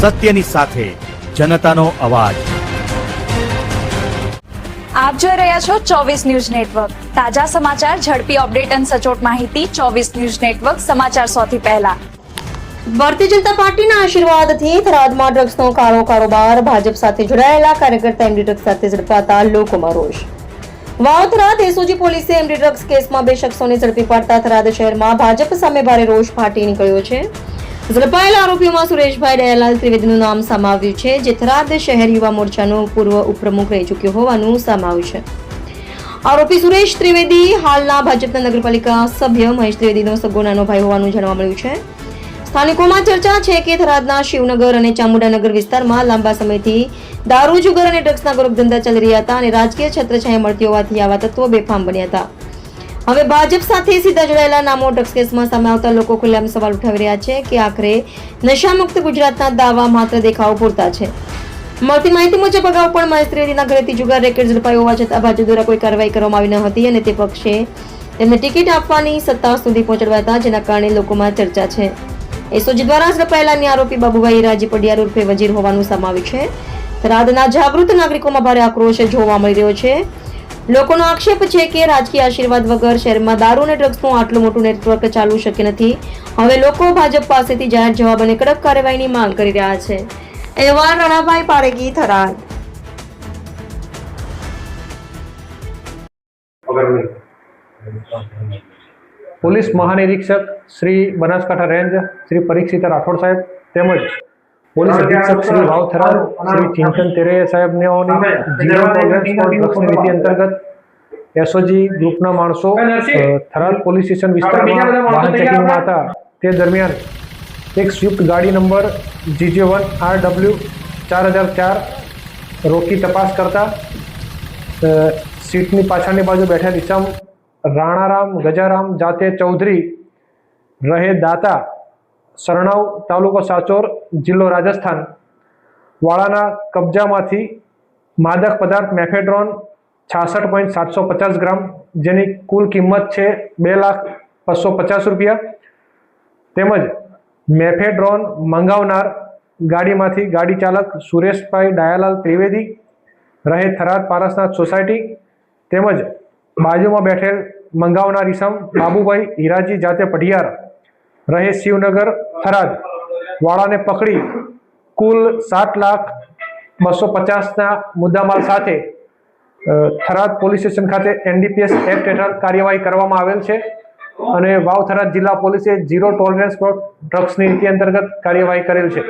સત્યની સાથે જનતાનો અવાજ। આપ જોઈ રહ્યા છો 24 ન્યૂઝ નેટવર્ક। તાજા સમાચાર, ઝડપી અપડેટ અને સચોટ માહિતી 24 ન્યૂઝ નેટવર્ક સમાચાર સૌથી પહેલા। ભારતીય જનતા પાર્ટીના આશીર્વાદથી થરાદમાં ડ્રગ્સનો કાળો કારોબાર, ભાજપ સાથે જોડાયેલા કાર્યકર્તા એમડી ડ્રગ્સ સાથે ઝડપાતા લોકોમાં રોષ। વાવ થરાદ એસઓજી પોલીસે એમડી ડ્રગ્સ કેસમાં 2 શખ્સોને ઝડપી પાડતા થરાદ શહેરમાં ભાજપ સામે ભારે રોષ ફાટી નીકળ્યો છે। ઝડપાયેલા આરોપીઓમાં સુરેશભાઈ દયાલાલ ત્રિવેદીનું નામ સામે આવ્યું છે, જે થરાદ શહેર યુવા મોરચાનો પૂર્વ ઉપપ્રમુખ રહી ચૂક્યો હોવાનું સામે આવ્યું છે। આરોપી સુરેશ ત્રિવેદી હાલના ભાજપના નગરપાલિકા સભ્ય મહેશ ત્રિવેદીનો સગો નાનો ભાઈ હોવાનું જાણવા મળ્યું છે। સ્થાનિકોમાં ચર્ચા છે કે થરાદના શિવનગર અને ચામુંડાનગર વિસ્તારમાં લાંબા સમયથી દારૂ, જુગાર અને ડ્રગ્સના ગોરખ ધંધા ચાલી રહ્યા હતા અને રાજકીય છત્રછાયા મળતી હોવાથી આવા તત્વો બેફામ બન્યા હતા। હવે ભાજપ સાથે સીધા જોડાયેલા નામો ડ્રગ્સ કેસમાં સામે આવતા લોકો ખુલ્લેઆમ સવાલ ઉઠાવી રહ્યા છે કે આખરે નશામુક્ત ગુજરાતના દાવા માત્ર દેખાવો પૂરતા છે। મળતી માહિતી મુજબ અગાઉ પણ મહેશ ત્રિવેદીના ઘરેથી જુગાર રેકેટ ઝડપાયો હોવા છતાં ભાજપ દ્વારા કોઈ કાર્યવાહી કરવામાં આવી ન હતી અને તે પક્ષે તેમને ટિકિટ આપવાની સત્તા સુધી પહોંચાડવા હતા, જેના કારણે લોકોમાં ચર્ચા છે। એસઓજી દ્વારા ઝડપાયેલા અન્ય આરોપી બાબુભાઈ હીરાજી પડિયાર ઉર્ફે વજીર હોવાનું સામે આવ્યું છે। થરાદના જાગૃત નાગરિકોમાં ભારે આક્રોશ જોવા મળી રહ્યો છે। લોકોનો આક્ષેપ છે કે રાજકીય આશીર્વાદ વગર શહેરમાં દારૂ અને ડ્રગ્સનું આટલું મોટું નેટવર્ક ચાલુ શક્ય નથી। હવે લોકો ભાજપ પાસેથી જાહેર જવાબ અને કડક કાર્યવાહીની માંગ કરી રહ્યા છે। અહેવાલ રણાભાઈ પારેગી, થરાદ। પોલીસ મહાનિરીક્ષક શ્રી બનાસકાંઠા રેન્જ શ્રી પરીક્ષિત રાઠોડ સાહેબ તેમજ પોલીસ અધિક્ષક શ્રી વાવ થરાદ શ્રી ચિંતન તેરૈયા સાહેબની ઝીરો ટોલરન્સ ફોર ડ્રગ્સની નીતિ અંતર્ગત એસઓજી ગ્રુપના માણસો થરાદ પોલીસ સ્ટેશન વિસ્તારમાં વાહન ચેકિંગમાં હતા। તે દરમિયાન એક સ્વિફ્ટ ગાડી નંબર GJ1RW 4004 રોકી તપાસ કરતા સીટની પાછળની બાજુ બેઠેલ ઇસમ રાણારામ ગજારામ જાતે ચૌધરી રહે દાતા, સરણાવ, તાલુકો સાચોર, જિલ્લો રાજસ્થાન વાળાના કબજામાંથી માદક પદાર્થ મેફેડ્રોન 66.750 ગ્રામ, જેની કુલ કિંમત છે 2,250,000 રૂપિયા, તેમજ મેફેડ્રોન મંગાવનાર ગાડીમાંથી ગાડી ચાલક સુરેશભાઈ દયાલાલ ત્રિવેદી રહે થરાદ પારસનાથ સોસાયટી તેમજ બાજુમાં બેઠેલ મંગાવનાર ઈસમ બાબુભાઈ હીરાજી જાતે પઢિયાર રહે શિવનગર થરાદ વાળાને પકડી કુલ 7,250,000ના મુદ્દામાલ સાથે થરાદ પોલીસ સ્ટેશન ખાતે NDPS એક્ટ હેઠળ કાર્યવાહી કરવામાં આવેલ છે અને વાવ થરાદ જિલ્લા પોલીસે ઝીરો ટોલરન્સ ફોર ડ્રગ્સની નીતિ અંતર્ગત કાર્યવાહી કરેલ છે।